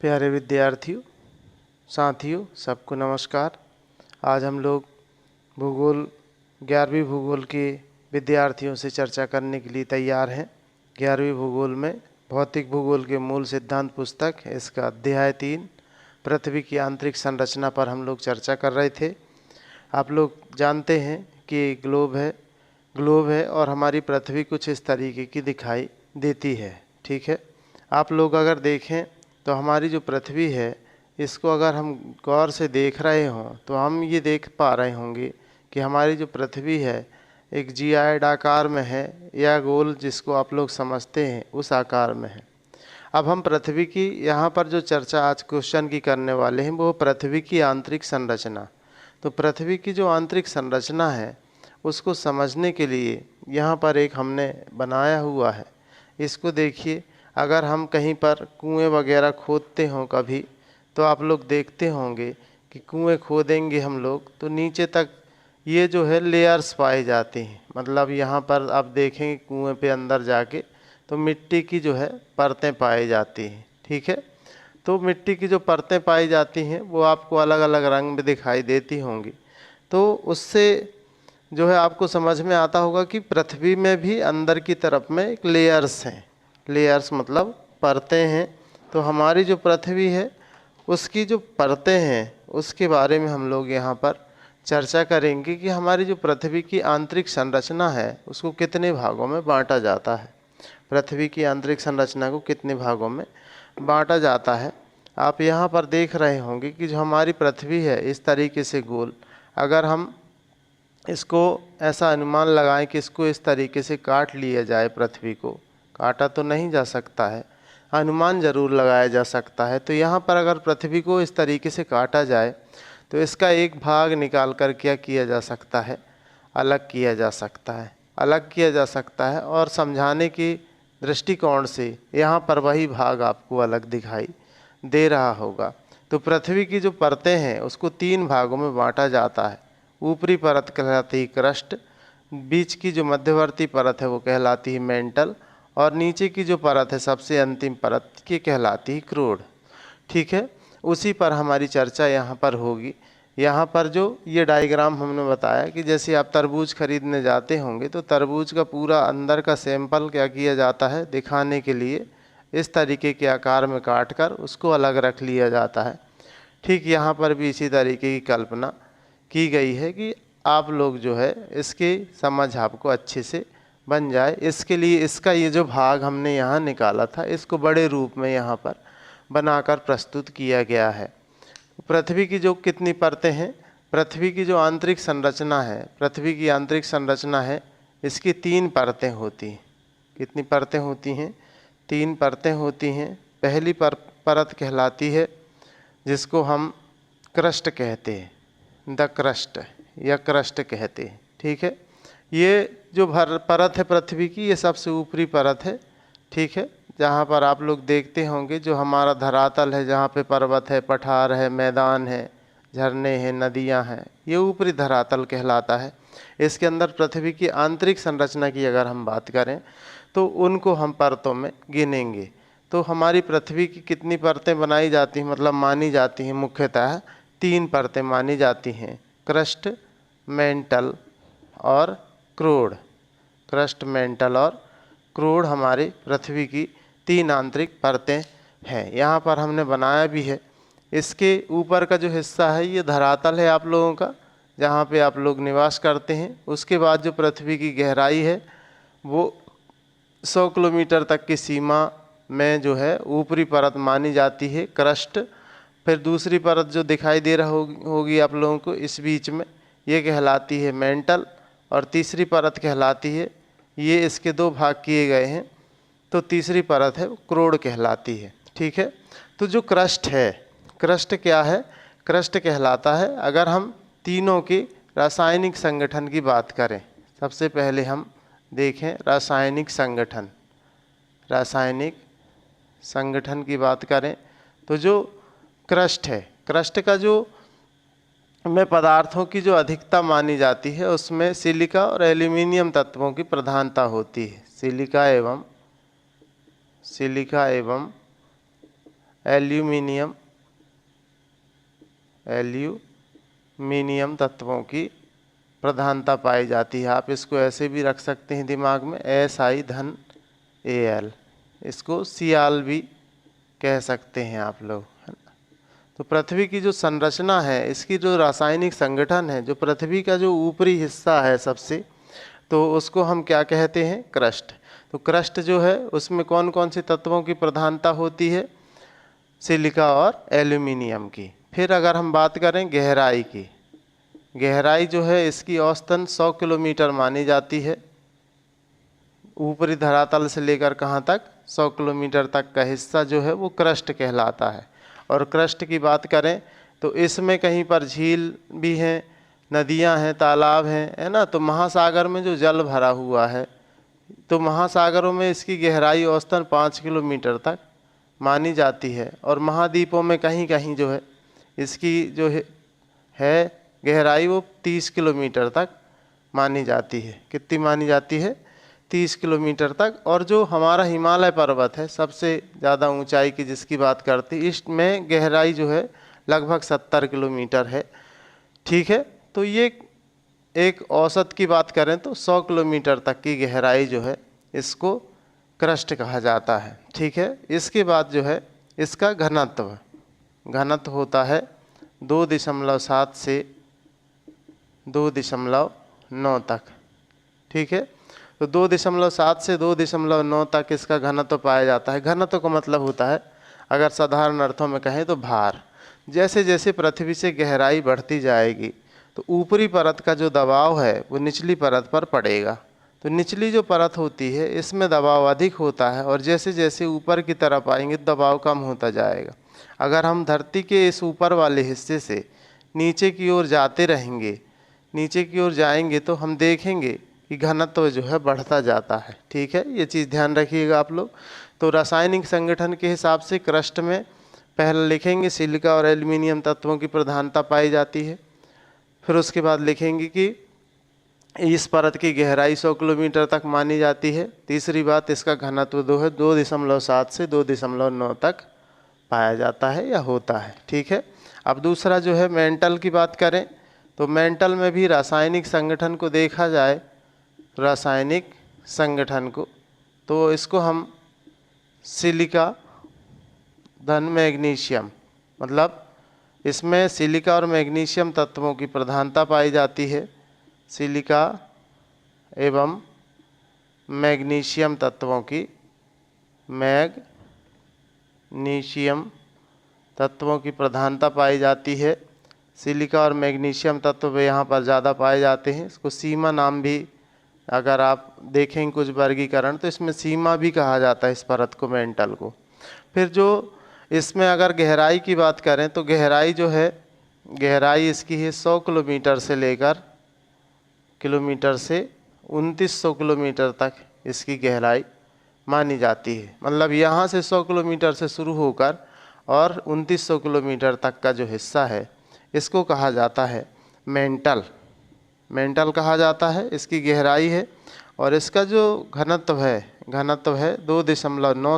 प्यारे विद्यार्थियों, साथियों, सबको नमस्कार। आज हम लोग भूगोल 11वीं भूगोल के विद्यार्थियों से चर्चा करने के लिए तैयार हैं। 11वीं भूगोल में भौतिक भूगोल के मूल सिद्धांत पुस्तक इसका अध्याय 3 पृथ्वी की आंतरिक संरचना पर हम लोग चर्चा कर रहे थे। आप लोग जानते हैं कि ग्लोब है और हमारी पृथ्वी कुछ इस तरीके की दिखाई देती है। ठीक है, आप लोग अगर देखें तो हमारी जो पृथ्वी है इसको अगर हम गौर से देख रहे हों तो हम ये देख पा रहे होंगे कि हमारी जो पृथ्वी है एक जियाइड आकार में है या गोल, जिसको आप लोग समझते हैं उस आकार में है। अब हम पृथ्वी की यहाँ पर जो चर्चा आज क्वेश्चन की करने वाले हैं वो पृथ्वी की आंतरिक संरचना। तो पृथ्वी की जो आंतरिक संरचना है उसको समझने के लिए यहाँ पर एक हमने बनाया हुआ है। इसको देखिए, अगर हम कहीं पर कुएं वगैरह खोदते हों कभी, तो आप लोग देखते होंगे कि कुएं खोदेंगे हम लोग तो नीचे तक ये जो है लेयर्स पाई जाती हैं। मतलब यहाँ पर आप देखेंगे कुएं पे अंदर जाके तो मिट्टी की जो है परतें पाई जाती हैं। ठीक है, तो मिट्टी की जो परतें पाई जाती हैं वो आपको अलग अलग रंग में दिखाई देती होंगी। तो उससे जो है आपको समझ में आता होगा कि पृथ्वी में भी अंदर की तरफ में एक लेयर्स हैं। लेयर्स मतलब परतें हैं। तो हमारी जो पृथ्वी है उसकी जो परतें हैं उसके बारे में हम लोग यहाँ पर चर्चा करेंगे कि हमारी जो पृथ्वी की आंतरिक संरचना है उसको कितने भागों में बांटा जाता है। पृथ्वी की आंतरिक संरचना को कितने भागों में बांटा जाता है। आप यहाँ पर देख रहे होंगे कि जो हमारी पृथ्वी है इस तरीके से गोल, अगर हम इसको ऐसा अनुमान लगाएं कि इसको इस तरीके से काट लिया जाए, पृथ्वी को काटा तो नहीं जा सकता है, अनुमान ज़रूर लगाया जा सकता है। तो यहाँ पर अगर पृथ्वी को इस तरीके से काटा जाए तो इसका एक भाग निकाल कर क्या किया जा सकता है, अलग किया जा सकता है। अलग किया जा सकता है और समझाने की दृष्टिकोण से यहाँ पर वही भाग आपको अलग दिखाई दे रहा होगा। तो पृथ्वी की जो परतें हैं उसको 3 भागों में बांटा जाता है। ऊपरी परत कहलाती है क्रस्ट, बीच की जो मध्यवर्ती परत है वो कहलाती है मेंटल, और नीचे की जो परत है सबसे अंतिम परत की कहलाती है क्रोड। ठीक है, उसी पर हमारी चर्चा यहाँ पर होगी। यहाँ पर जो ये डायग्राम हमने बताया कि जैसे आप तरबूज खरीदने जाते होंगे तो तरबूज का पूरा अंदर का सैंपल क्या किया जाता है, दिखाने के लिए इस तरीके के आकार में काट कर उसको अलग रख लिया जाता है। ठीक यहाँ पर भी इसी तरीके की कल्पना की गई है कि आप लोग जो है इसकी समझ आपको अच्छे से बन जाए। इसके लिए इसका ये जो भाग हमने यहाँ निकाला था इसको बड़े रूप में यहाँ पर बनाकर प्रस्तुत किया गया है। पृथ्वी की जो कितनी परतें हैं, पृथ्वी की जो आंतरिक संरचना है, पृथ्वी की आंतरिक संरचना है इसकी 3 परतें होती हैं। कितनी परतें होती हैं? 3 परतें होती हैं। पहली परत कहलाती है जिसको हम क्रस्ट कहते हैं, द क्रस्ट या क्रस्ट कहते हैं। ठीक है, ये जो परत है पृथ्वी की ये सबसे ऊपरी परत है। ठीक है, जहाँ पर आप लोग देखते होंगे जो हमारा धरातल है, जहाँ पे पर्वत है, पठार है, मैदान है, झरने हैं, नदियाँ हैं, ये ऊपरी धरातल कहलाता है। इसके अंदर पृथ्वी की आंतरिक संरचना की अगर हम बात करें तो उनको हम परतों में गिनेंगे। तो हमारी पृथ्वी की कितनी परतें बनाई जाती हैं, मतलब मानी जाती हैं, मुख्यतः 3 परतें मानी जाती हैं, क्रस्ट, मेंटल और क्रोड। क्रस्ट, मेंटल और क्रोड हमारी पृथ्वी की 3 आंतरिक परतें हैं। यहाँ पर हमने बनाया भी है। इसके ऊपर का जो हिस्सा है ये धरातल है आप लोगों का, जहाँ पे आप लोग निवास करते हैं। उसके बाद जो पृथ्वी की गहराई है वो 100 किलोमीटर तक की सीमा में जो है ऊपरी परत मानी जाती है, क्रस्ट। फिर दूसरी परत जो दिखाई दे रहा होगी आप लोगों को इस बीच में, ये कहलाती है मेंटल, और तीसरी परत कहलाती है, ये इसके 2 भाग किए गए हैं, तो तीसरी परत है क्रोड कहलाती है। ठीक है, तो जो क्रस्ट है, क्रस्ट क्या है? क्रस्ट कहलाता है, अगर हम तीनों के रासायनिक संगठन की बात करें, सबसे पहले हम देखें रासायनिक संगठन। रासायनिक संगठन की बात करें तो जो क्रस्ट है, क्रस्ट का जो में पदार्थों की जो अधिकता मानी जाती है उसमें सिलिका और एल्यूमिनियम तत्वों की प्रधानता होती है। सिलिका एवं एल्यूमिनियम तत्वों की प्रधानता पाई जाती है। आप इसको ऐसे भी रख सकते हैं दिमाग में, SI धन Al, इसको सियाल भी कह सकते हैं आप लोग, है ना। तो पृथ्वी की जो संरचना है, इसकी जो रासायनिक संगठन है, जो पृथ्वी का जो ऊपरी हिस्सा है सबसे, तो उसको हम क्या कहते हैं, क्रस्ट। तो क्रस्ट जो है उसमें कौन कौन से तत्वों की प्रधानता होती है, सिलिका और एल्यूमिनियम की। फिर अगर हम बात करें गहराई की, गहराई जो है इसकी औसतन 100 किलोमीटर मानी जाती है। ऊपरी धरातल से लेकर कहाँ तक, 100 किलोमीटर तक का हिस्सा जो है वो क्रस्ट कहलाता है। और क्रस्ट की बात करें तो इसमें कहीं पर झील भी हैं, नदियां हैं, तालाब हैं, है ना। तो महासागर में जो जल भरा हुआ है, तो महासागरों में इसकी गहराई औसतन 5 किलोमीटर तक मानी जाती है। और महाद्वीपों में कहीं कहीं जो है इसकी जो है गहराई वो 30 किलोमीटर तक मानी जाती है। कितनी मानी जाती है, 30 किलोमीटर तक। और जो हमारा हिमालय पर्वत है, सबसे ज़्यादा ऊंचाई की जिसकी बात करती, इसमें गहराई जो है लगभग 70 किलोमीटर है। ठीक है, तो ये एक औसत की बात करें तो 100 किलोमीटर तक की गहराई जो है इसको क्रस्ट कहा जाता है। ठीक है, इसके बाद जो है इसका घनत्व होता है 2.7 से 2.9 तक। ठीक है, तो 2.7 से 2.9 तक इसका घनत्व पाया जाता है। घनत्व का मतलब होता है, अगर साधारण अर्थों में कहें तो भार। जैसे जैसे पृथ्वी से गहराई बढ़ती जाएगी तो ऊपरी परत का जो दबाव है वो निचली परत पर पड़ेगा। तो निचली जो परत होती है इसमें दबाव अधिक होता है, और जैसे जैसे ऊपर की तरफ आएंगे दबाव कम होता जाएगा। अगर हम धरती के इस ऊपर वाले हिस्से से नीचे की ओर जाते रहेंगे, नीचे की ओर जाएंगे, तो हम देखेंगे कि घनत्व जो है बढ़ता जाता है। ठीक है, ये चीज़ ध्यान रखिएगा आप लोग। तो रासायनिक संगठन के हिसाब से क्रस्ट में पहले लिखेंगे सिलिका और एल्यूमिनियम तत्वों की प्रधानता पाई जाती है। फिर उसके बाद लिखेंगे कि इस परत की गहराई 100 किलोमीटर तक मानी जाती है। तीसरी बात, इसका घनत्व 2.7 से 2.9 तक पाया जाता है या होता है। ठीक है, अब दूसरा जो है मेंटल की बात करें तो मेंटल में भी रासायनिक संगठन को देखा जाए, रासायनिक संगठन को, तो इसको हम सिलिका धन मैग्नीशियम, मतलब इसमें सिलिका और मैग्नीशियम तत्वों की प्रधानता पाई जाती है। सिलिका एवं मैग्नीशियम तत्वों की, मैग्नीशियम तत्वों की प्रधानता पाई जाती है। सिलिका और मैग्नीशियम तत्व यहाँ पर ज़्यादा पाए जाते हैं। इसको सीमा नाम भी, अगर आप देखें कुछ वर्गीकरण, तो इसमें सीमा भी कहा जाता है इस परत को, मेंटल को। फिर जो इसमें अगर गहराई की बात करें तो गहराई जो है, गहराई इसकी है 100 किलोमीटर से लेकर 2900 किलोमीटर तक इसकी गहराई मानी जाती है। मतलब यहाँ से 100 किलोमीटर से शुरू होकर और 2900 किलोमीटर तक का जो हिस्सा है इसको कहा जाता है मेंटल कहा जाता है। इसकी गहराई है और इसका जो घनत्व है 2.9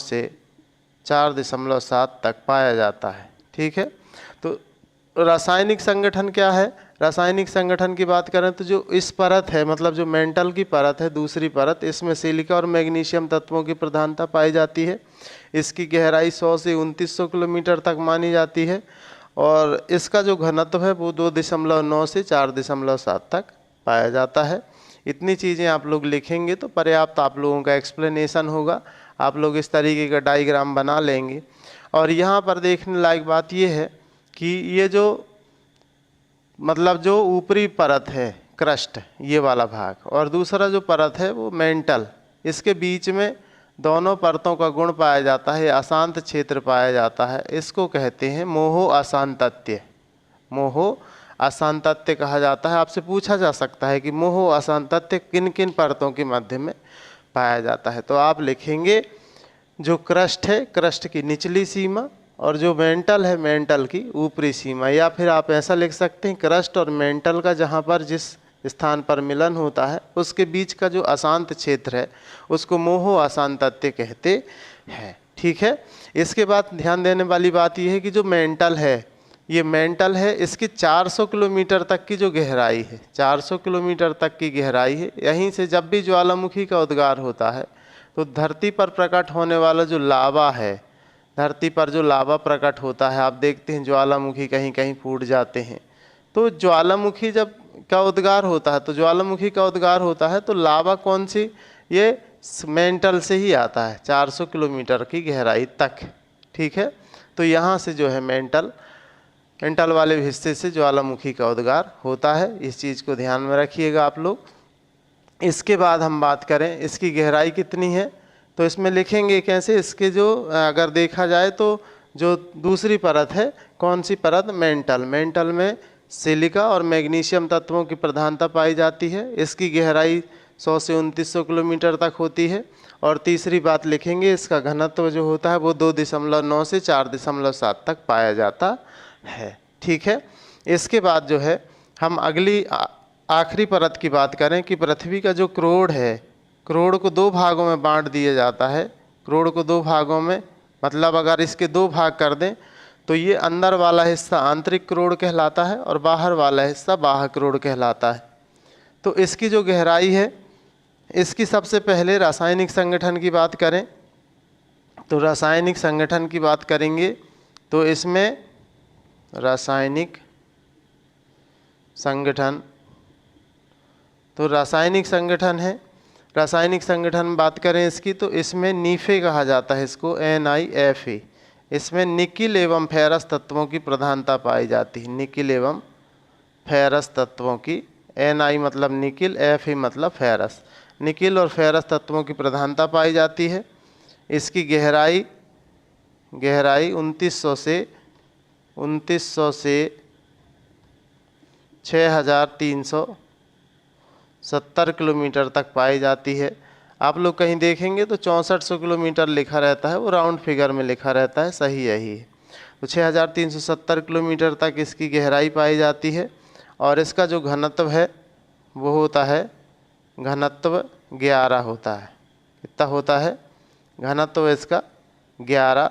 से 4.7 तक पाया जाता है। ठीक है, तो रासायनिक संगठन क्या है, रासायनिक संगठन की बात करें तो जो इस परत है, मतलब जो मेंटल की परत है, दूसरी परत, इसमें सिलिका और मैग्नीशियम तत्वों की प्रधानता पाई जाती है। इसकी गहराई 100 से 2900 किलोमीटर तक मानी जाती है और इसका जो घनत्व है वो 2.9 से 4.7 तक पाया जाता है। इतनी चीज़ें आप लोग लिखेंगे तो पर्याप्त आप लोगों का एक्सप्लेनेशन होगा। आप लोग इस तरीके का डायग्राम बना लेंगे। और यहाँ पर देखने लायक बात ये है कि ये जो मतलब जो ऊपरी परत है क्रस्ट, ये वाला भाग, और दूसरा जो परत है वो मेंटल, इसके बीच में दोनों परतों का गुण पाया जाता है, अशांत क्षेत्र पाया जाता है। इसको कहते हैं मोहो अशांतत्य। मोहो अशांतत्य कहा जाता है। आपसे पूछा जा सकता है कि मोहो अशांतत्य किन किन परतों के मध्य में पाया जाता है, तो आप लिखेंगे जो क्रस्ट है, क्रस्ट की निचली सीमा, और जो मेंटल है, मेंटल की ऊपरी सीमा। या फिर आप ऐसा लिख सकते हैं क्रस्ट और मेंटल का जहाँ पर जिस स्थान पर मिलन होता है उसके बीच का जो अशांत क्षेत्र है उसको मोहो अशांतत्य कहते हैं। ठीक। ठीक है। इसके बाद ध्यान देने वाली बात यह है कि जो मेंटल है, ये मेंटल है, इसकी 400 किलोमीटर तक की जो गहराई है, 400 किलोमीटर तक की गहराई है। यहीं से जब भी ज्वालामुखी का उद्गार होता है तो धरती पर प्रकट होने वाला जो लावा है, धरती पर जो लावा प्रकट होता है, आप देखते हैं ज्वालामुखी कहीं कहीं फूट जाते हैं। तो ज्वालामुखी जब का उद्गार होता है, तो ज्वालामुखी का उद्गार होता है तो लावा कौन सी, ये मेंटल से ही आता है 400 किलोमीटर की गहराई तक। ठीक है, तो यहाँ से जो है मेंटल वाले हिस्से से ज्वालामुखी का उद्गार होता है। इस चीज़ को ध्यान में रखिएगा आप लोग। इसके बाद हम बात करें इसकी गहराई कितनी है, तो इसमें लिखेंगे कैसे, इसके जो अगर देखा जाए तो जो दूसरी परत है, कौन सी परत, मेंटल में सिलिका और मैग्नीशियम तत्वों की प्रधानता पाई जाती है। इसकी गहराई 100 से 2900 किलोमीटर तक होती है। और तीसरी बात लिखेंगे, इसका घनत्व जो होता है वो 2.9 से 4.7 तक पाया जाता है। ठीक है, इसके बाद जो है हम अगली आखिरी परत की बात करें कि पृथ्वी का जो क्रोड़ है, क्रोड़ को 2 भागों में बांट दिया जाता है। क्रोड़ को 2 भागों में, मतलब अगर इसके 2 भाग कर दें तो ये अंदर वाला हिस्सा आंतरिक क्रोड़ कहलाता है और बाहर वाला हिस्सा बाह्य क्रोड़ कहलाता है। तो इसकी जो गहराई है, इसकी सबसे पहले रासायनिक संगठन की बात करें तो रासायनिक संगठन की बात करेंगे तो इसमें रासायनिक संगठन, तो रासायनिक संगठन है, रासायनिक संगठन में बात करें इसकी तो इसमें नीफे कहा जाता है, इसको NiFe। इसमें निकिल एवं फेरस तत्वों की प्रधानता पाई जाती है, निकिल एवं फेरस तत्वों की, Ni मतलब निकिल, Fe मतलब फेरस, निकिल और फेरस तत्वों की प्रधानता पाई जाती है। इसकी गहराई 2900 से 6370 किलोमीटर तक पाई जाती है। आप लोग कहीं देखेंगे तो 6400 किलोमीटर लिखा रहता है, वो राउंड फिगर में लिखा रहता है, सही यही है। तो 6370 किलोमीटर तक इसकी गहराई पाई जाती है। और इसका जो घनत्व है वो होता है, घनत्व 11 होता है। कितना होता है, घनत्व इसका 11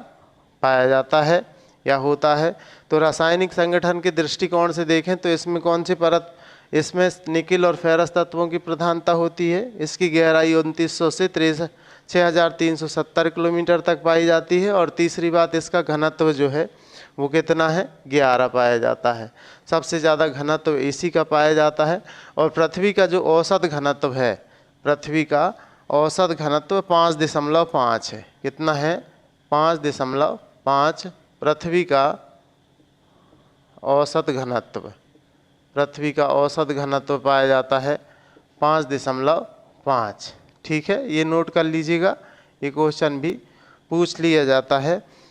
पाया जाता है या होता है। तो रासायनिक संगठन के दृष्टिकोण से देखें तो इसमें कौन सी परत, इसमें निकिल और फेरस तत्वों की प्रधानता होती है। इसकी गहराई 2900 से 6370 किलोमीटर तक पाई जाती है। और तीसरी बात, इसका घनत्व जो है वो कितना है, 11 पाया जाता है। सबसे ज़्यादा घनत्व इसी का पाया जाता है। और पृथ्वी का जो औसत घनत्व है, पृथ्वी का औसत घनत्व 5.5 है। कितना है, 5.5। पृथ्वी का औसत घनत्व, पृथ्वी का औसत घनत्व पाया जाता है 5.5। ठीक है, ये नोट कर लीजिएगा, ये क्वेश्चन भी पूछ लिया जाता है।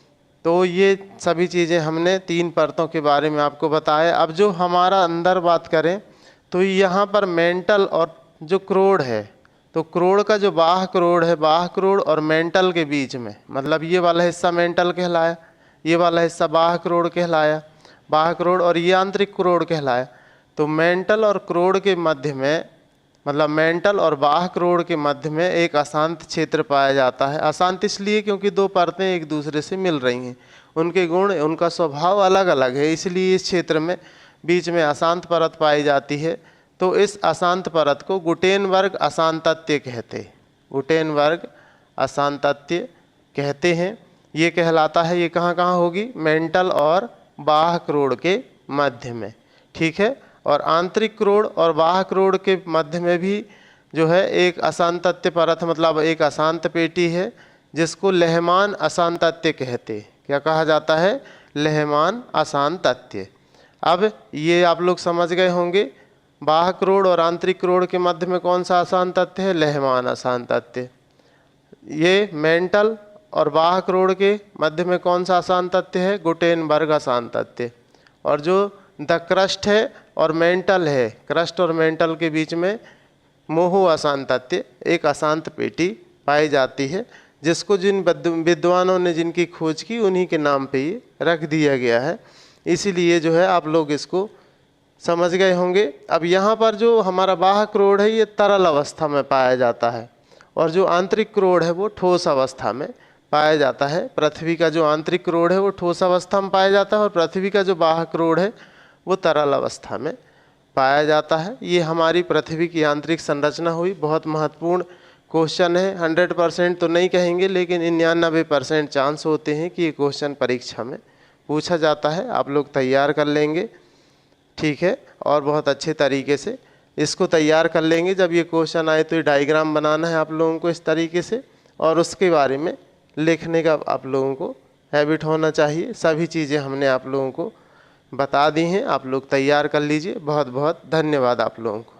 तो ये सभी चीज़ें हमने 3 परतों के बारे में आपको बताया। अब जो हमारा अंदर बात करें तो यहाँ पर मेंटल और जो क्रोड़ है, तो क्रोड़ का जो बाह्य क्रोड़ है, बाह्य क्रोड़ और मेंटल के बीच में, मतलब ये वाला हिस्सा मेंटल कहलाया, ये वाला हिस्सा बाह्य क्रोड़ कहलाया, बाह्य क्रोड़, और ये आंतरिक क्रोड़ कहलाया। तो मेंटल और क्रोड़ के मध्य में, मतलब मेंटल और बाह्य क्रोड़ के मध्य में एक अशांत क्षेत्र पाया जाता है। अशांत इसलिए क्योंकि 2 परतें एक दूसरे से मिल रही हैं, उनके गुण, उनका स्वभाव अलग अलग है, इसलिए इस क्षेत्र में बीच में अशांत परत पाई जाती है। तो इस अशांत परत को गुटेनबर्ग अशांतत्य कहते हैं, गुटेनबर्ग अशांतत्य कहते हैं। ये कहलाता है, ये कहाँ कहाँ होगी, मेंटल और बाह्य क्रोड़ के मध्य में। ठीक है, और आंतरिक क्रोड़ और बाह्य क्रोड़ के मध्य में भी जो है एक अशांतत्य परत, मतलब एक अशांत पेटी है, जिसको लहमान अशांतत्य कहते हैं। क्या कहा जाता है, लहमान अशांतत्य। अब ये आप लोग समझ गए होंगे, बाह्य क्रोड़ और आंतरिक क्रोड़ के मध्य में कौन सा अशांतत्य है, लहमान अशांतत्य। ये मेंटल और बाह्य क्रोड़ के मध्य में कौन सा अशांतत्य है, गुटेनबर्ग अशांतत्य। और जो द क्रस्ट है और मेंटल है, क्रस्ट और मेंटल के बीच में मोहो अशांतत्य, एक अशांत पेटी पाई जाती है, जिसको जिन विद्वानों ने जिनकी खोज की उन्हीं के नाम पे ये रख दिया गया है। इसीलिए जो है आप लोग इसको समझ गए होंगे। अब यहाँ पर जो हमारा बाह्य क्रोड़ है ये तरल अवस्था में पाया जाता है, और जो आंतरिक क्रोड़ है वो ठोस अवस्था में पाया जाता है। पृथ्वी का जो आंतरिक क्रोड है वो ठोस अवस्था में पाया जाता है और पृथ्वी का जो बाह्य क्रोड है वो तरल अवस्था में पाया जाता है। ये हमारी पृथ्वी की आंतरिक संरचना हुई। बहुत महत्वपूर्ण क्वेश्चन है। 100% तो नहीं कहेंगे, लेकिन 99% चांस होते हैं कि ये क्वेश्चन परीक्षा में पूछा जाता है। आप लोग तैयार कर लेंगे, ठीक है, और बहुत अच्छे तरीके से इसको तैयार कर लेंगे। जब ये क्वेश्चन आए तो ये डायग्राम बनाना है आप लोगों को इस तरीके से, और उसके बारे में लिखने का आप लोगों को हैबिट होना चाहिए। सभी चीज़ें हमने आप लोगों को बता दी हैं, आप लोग तैयार कर लीजिए। बहुत बहुत धन्यवाद आप लोगों को।